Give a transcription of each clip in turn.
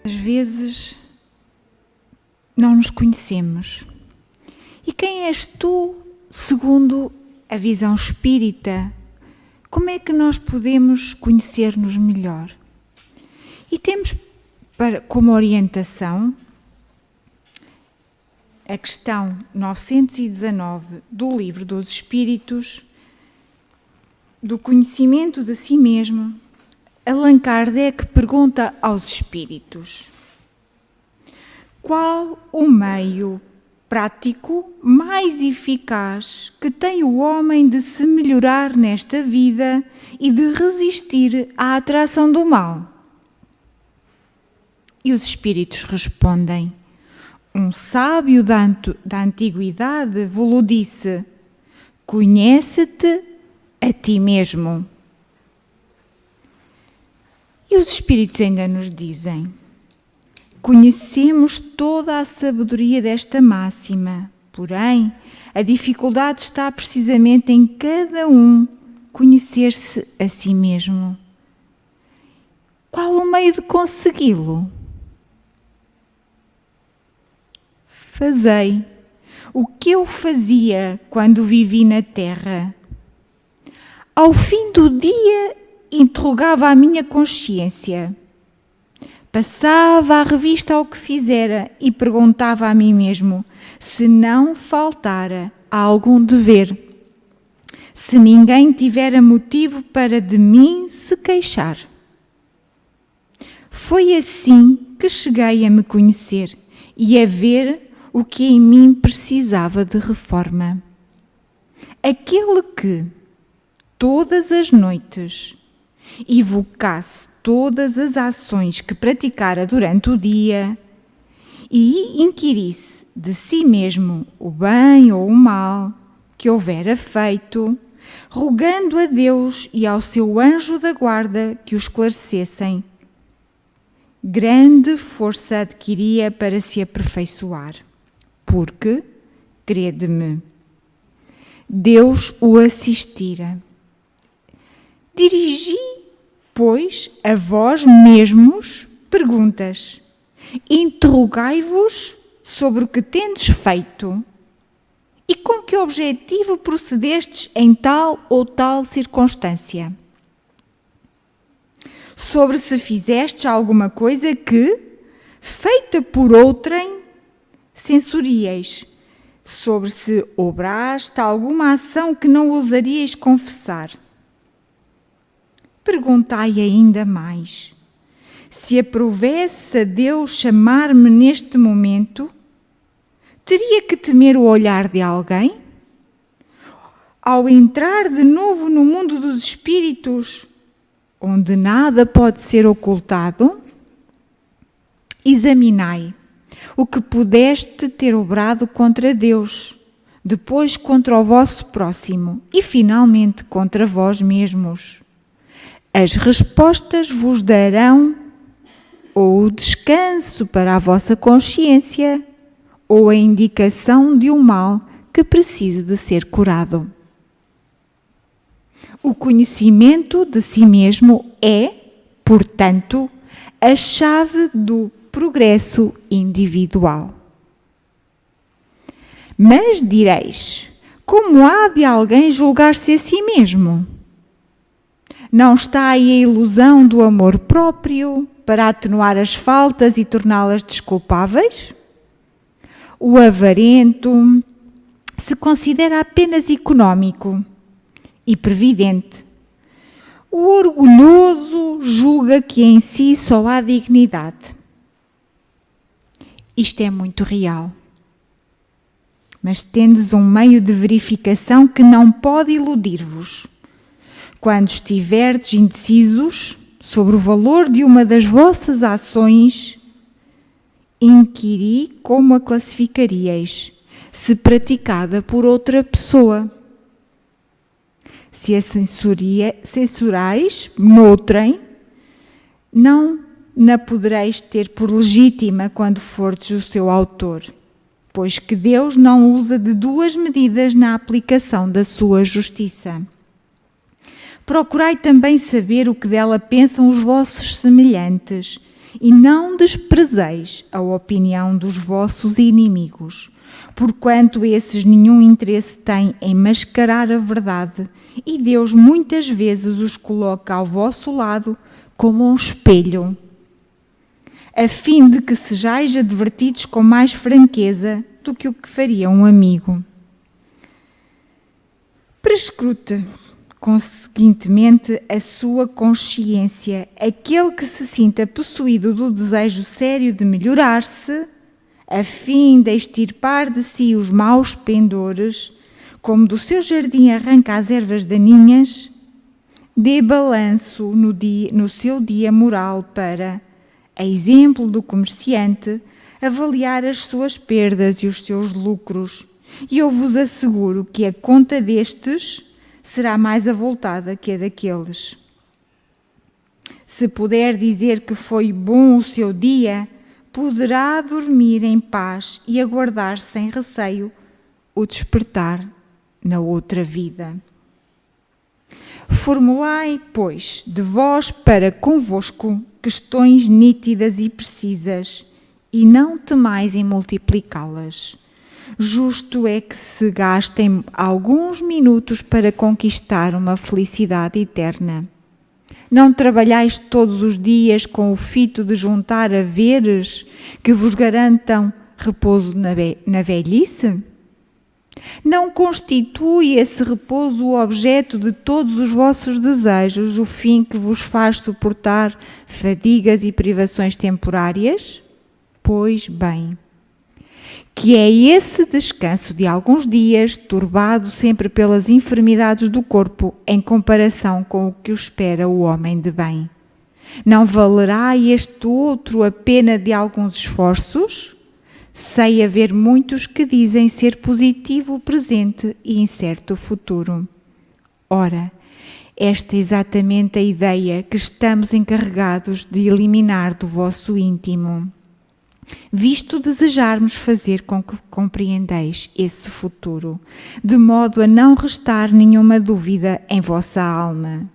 Às vezes não nos conhecemos. E quem és tu, segundo a visão espírita? Como é que nós podemos conhecer-nos melhor? E temos como orientação a questão 919 do Livro dos Espíritos, do conhecimento de si mesmo. Allan Kardec pergunta aos espíritos: qual o meio prático mais eficaz que tem o homem de se melhorar nesta vida e de resistir à atração do mal? E os espíritos respondem: um sábio da antiguidade vos disse: conhece-te a ti mesmo. E os espíritos ainda nos dizem: conhecemos toda a sabedoria desta máxima, porém, a dificuldade está precisamente em cada um conhecer-se a si mesmo. Qual o meio de consegui-lo? Fazei o que eu fazia quando vivi na terra. Ao fim do dia, interrogava a minha consciência. Passava a revista ao que fizera e perguntava a mim mesmo se não faltara algum dever, se ninguém tivera motivo para de mim se queixar. Foi assim que cheguei a me conhecer e a ver o que em mim precisava de reforma. Aquele que, todas as noites, evocasse todas as ações que praticara durante o dia e inquirisse de si mesmo o bem ou o mal que houvera feito, rogando a Deus e ao seu anjo da guarda que o esclarecessem, grande força adquiria para se aperfeiçoar, porque, crede-me, Deus o assistira. Dirigi, pois, a vós mesmos perguntas. Interrogai-vos sobre o que tendes feito e com que objetivo procedestes em tal ou tal circunstância. Sobre se fizestes alguma coisa que, feita por outrem, censuríeis. Sobre se obraste alguma ação que não ousarias confessar. Perguntai ainda mais: se aprovesse a Deus chamar-me neste momento, teria que temer o olhar de alguém? Ao entrar de novo no mundo dos espíritos, onde nada pode ser ocultado, examinai o que pudeste ter obrado contra Deus, depois contra o vosso próximo e finalmente contra vós mesmos. As respostas vos darão ou o descanso para a vossa consciência ou a indicação de um mal que precise de ser curado. O conhecimento de si mesmo é, portanto, a chave do progresso individual. Mas direis: como há de alguém julgar-se a si mesmo? Não está aí a ilusão do amor próprio para atenuar as faltas e torná-las desculpáveis? O avarento se considera apenas económico e previdente. O orgulhoso julga que em si só há dignidade. Isto é muito real. Mas tendes um meio de verificação que não pode iludir-vos. Quando estiverdes indecisos sobre o valor de uma das vossas ações, inquiri como a classificaríeis, se praticada por outra pessoa. Se a censurais noutrem, não na podereis ter por legítima quando fordes o seu autor, pois que Deus não usa de duas medidas na aplicação da sua justiça. Procurai também saber o que dela pensam os vossos semelhantes e não desprezeis a opinião dos vossos inimigos, porquanto esses nenhum interesse têm em mascarar a verdade, e Deus muitas vezes os coloca ao vosso lado como um espelho, a fim de que sejais advertidos com mais franqueza do que o que faria um amigo. Prescrute, conseguintemente, a sua consciência. Aquele que se sinta possuído do desejo sério de melhorar-se, a fim de extirpar de si os maus pendores, como do seu jardim arranca as ervas daninhas, dê balanço no seu dia moral para, a exemplo do comerciante, avaliar as suas perdas e os seus lucros. E eu vos asseguro que a conta destes será mais avultada que a daqueles. Se puder dizer que foi bom o seu dia, poderá dormir em paz e aguardar sem receio o despertar na outra vida. Formulai, pois, de vós para convosco questões nítidas e precisas, e não temais em multiplicá-las. Justo é que se gastem alguns minutos para conquistar uma felicidade eterna. Não trabalhais todos os dias com o fito de juntar haveres que vos garantam repouso na velhice? Não constitui esse repouso o objeto de todos os vossos desejos, o fim que vos faz suportar fadigas e privações temporárias? Pois bem, que é esse descanso de alguns dias, turbado sempre pelas enfermidades do corpo, em comparação com o que o espera o homem de bem. Não valerá este outro a pena de alguns esforços? Sei haver muitos que dizem ser positivo o presente e incerto o futuro. Ora, esta é exatamente a ideia que estamos encarregados de eliminar do vosso íntimo, visto desejarmos fazer com que compreendeis esse futuro, de modo a não restar nenhuma dúvida em vossa alma.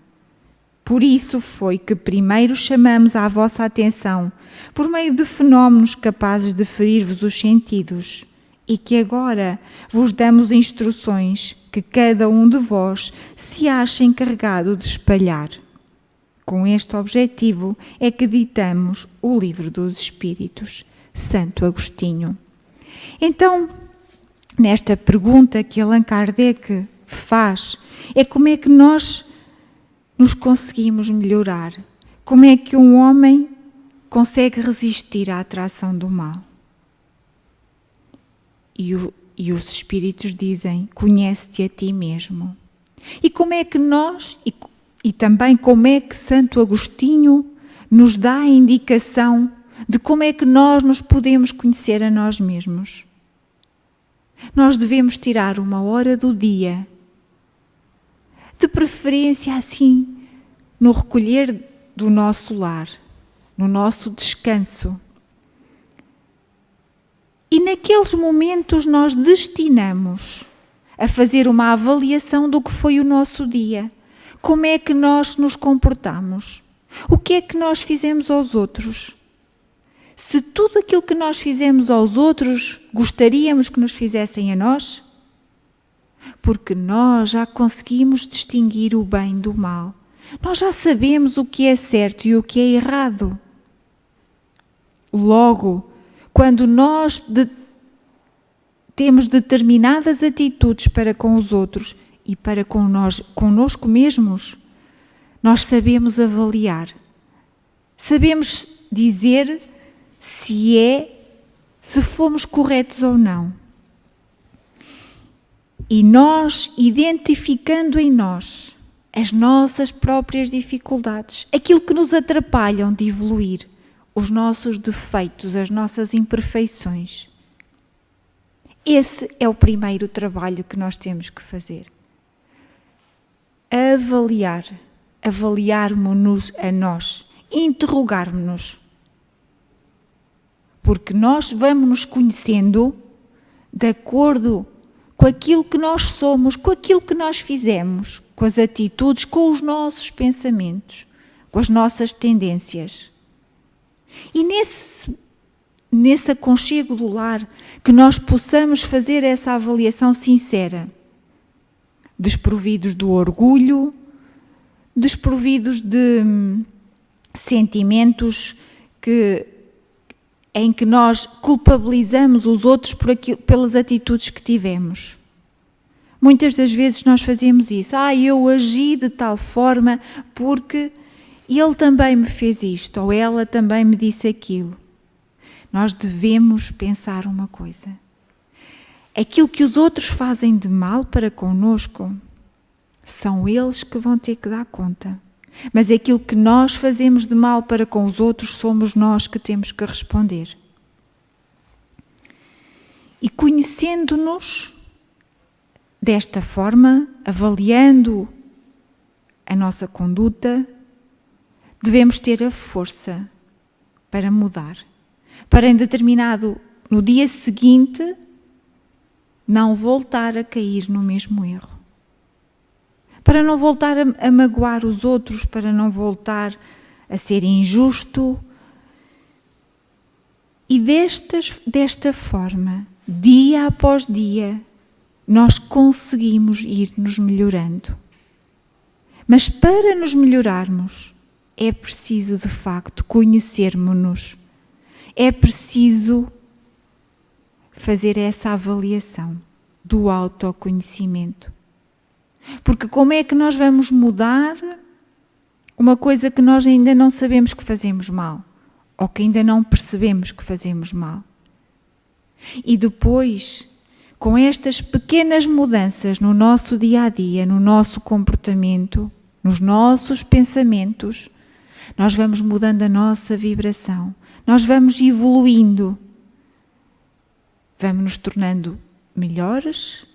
Por isso foi que primeiro chamamos a vossa atenção por meio de fenómenos capazes de ferir-vos os sentidos, e que agora vos damos instruções que cada um de vós se acha encarregado de espalhar. Com este objetivo é que ditamos o Livro dos Espíritos, Santo Agostinho. Então, nesta pergunta que Allan Kardec faz, é como é que nós nos conseguimos melhorar? Como é que um homem consegue resistir à atração do mal? E os Espíritos dizem, conhece-te a ti mesmo. E como é que nós, e também como é que Santo Agostinho nos dá a indicação de como é que nós nos podemos conhecer a nós mesmos? Nós devemos tirar uma hora do dia, de preferência assim, no recolher do nosso lar, no nosso descanso. E naqueles momentos nós destinamos a fazer uma avaliação do que foi o nosso dia. Como é que nós nos comportamos? O que é que nós fizemos aos outros? Se tudo aquilo que nós fizemos aos outros, gostaríamos que nos fizessem a nós? Porque nós já conseguimos distinguir o bem do mal. Nós já sabemos o que é certo e o que é errado. Logo, quando nós temos determinadas atitudes para com os outros e para connosco mesmos, nós sabemos avaliar. Sabemos dizer se fomos corretos ou não. E nós, identificando em nós as nossas próprias dificuldades, aquilo que nos atrapalham de evoluir, os nossos defeitos, as nossas imperfeições. Esse é o primeiro trabalho que nós temos que fazer. Avaliarmos-nos a nós, interrogarmos-nos. Porque nós vamos nos conhecendo de acordo com aquilo que nós somos, com aquilo que nós fizemos, com as atitudes, com os nossos pensamentos, com as nossas tendências. E nesse aconchego do lar, que nós possamos fazer essa avaliação sincera, desprovidos do orgulho, desprovidos de sentimentos em que nós culpabilizamos os outros pelas atitudes que tivemos. Muitas das vezes nós fazemos isso. Eu agi de tal forma porque ele também me fez isto, ou ela também me disse aquilo. Nós devemos pensar uma coisa. Aquilo que os outros fazem de mal para connosco, são eles que vão ter que dar conta. Mas aquilo que nós fazemos de mal para com os outros, somos nós que temos que responder. E conhecendo-nos desta forma, avaliando a nossa conduta, devemos ter a força para mudar. Para no dia seguinte, não voltar a cair no mesmo erro. Para não voltar a magoar os outros, para não voltar a ser injusto. E desta forma, dia após dia, nós conseguimos ir nos melhorando. Mas para nos melhorarmos, é preciso de facto conhecermos-nos. É preciso fazer essa avaliação do autoconhecimento. Porque como é que nós vamos mudar uma coisa que nós ainda não sabemos que fazemos mal, ou que ainda não percebemos que fazemos mal? E depois, com estas pequenas mudanças no nosso dia-a-dia, no nosso comportamento, nos nossos pensamentos, nós vamos mudando a nossa vibração, nós vamos evoluindo, vamos nos tornando melhores,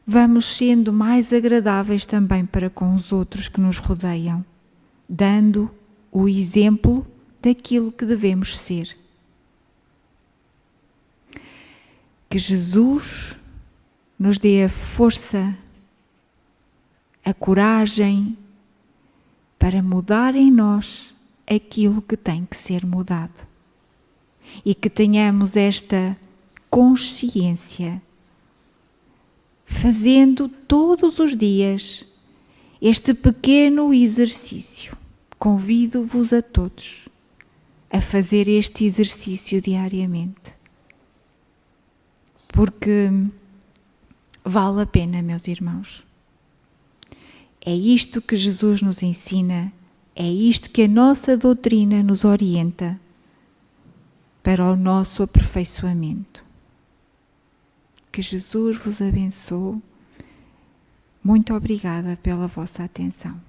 vamos sendo mais agradáveis também para com os outros que nos rodeiam, dando o exemplo daquilo que devemos ser. Que Jesus nos dê a força, a coragem para mudar em nós aquilo que tem que ser mudado. E que tenhamos esta consciência, fazendo todos os dias este pequeno exercício. Convido-vos a todos a fazer este exercício diariamente. Porque vale a pena, meus irmãos. É isto que Jesus nos ensina, é isto que a nossa doutrina nos orienta para o nosso aperfeiçoamento. Que Jesus vos abençoe. Muito obrigada pela vossa atenção.